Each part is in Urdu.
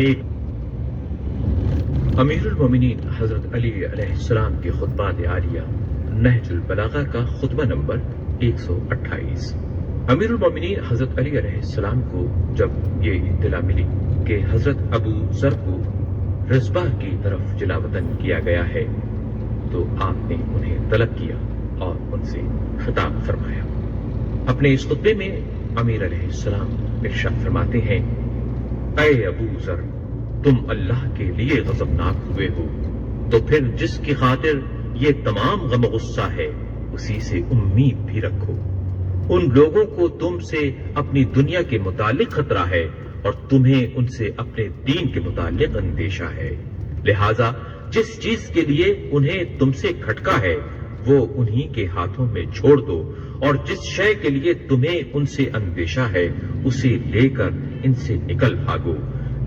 ایک امیر المومنین حضرت علی علیہ السلام کے خطبات عالیہ نہج البلاغہ کا خطبہ نمبر 128۔ امیر المومنین حضرت علی علیہ السلام کو جب یہ اطلاع ملی کہ حضرت ابو ذر کو رزبہ کی طرف جلا وطن کیا گیا ہے تو آپ نے انہیں طلب کیا اور ان سے خطاب فرمایا۔ اپنے اس خطبے میں امیر علیہ السلام ارشاد فرماتے ہیں، اے ابو ذر، تم اللہ کے لیے غضبناک ہوئے ہو تو پھر جس کی خاطر یہ تمام غم و غصہ ہے اسی سے امید بھی رکھو۔ ان لوگوں کو تم سے اپنی دنیا کے متعلق خطرہ ہے اور تمہیں ان سے اپنے دین کے متعلق اندیشہ ہے، لہذا جس چیز کے لیے انہیں تم سے کھٹکا ہے وہ انہی کے ہاتھوں میں چھوڑ دو، اور جس شے کے لیے تمہیں ان سے اندیشہ ہے اسے لے کر ان سے نکل بھاگو۔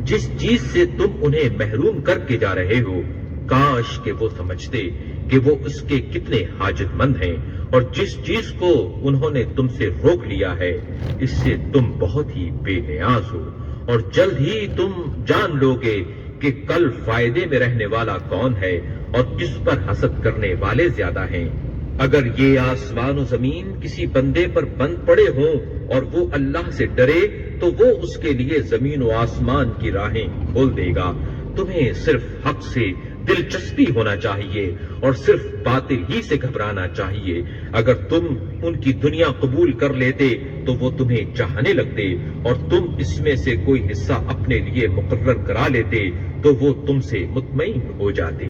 جس چیز سے تم انہیں محروم کر کے جا رہے ہو، کاش کہ وہ سمجھتے کہ وہ اس کے کتنے حاجت مند ہیں، اور جس چیز کو انہوں نے تم سے روک لیا ہے اس سے تم بہت ہی بے نیاز ہو، اور جلد ہی تم جان لو گے کہ کل فائدے میں رہنے والا کون ہے اور کس پر حسد کرنے والے زیادہ ہیں۔ اگر یہ آسمان و زمین کسی بندے پر بند پڑے ہوں اور وہ اللہ سے ڈرے تو وہ اس کے لیے زمین و آسمان کی راہیں کھول دے گا۔ تمہیں صرف حق سے دلچسپی ہونا چاہیے اور صرف باطل ہی سے گھبرانا چاہیے۔ اگر تم ان کی دنیا قبول کر لیتے تو وہ تمہیں چاہنے لگتے، اور تم اس میں سے کوئی حصہ اپنے لیے مقرر کرا لیتے تو وہ تم سے مطمئن ہو جاتے۔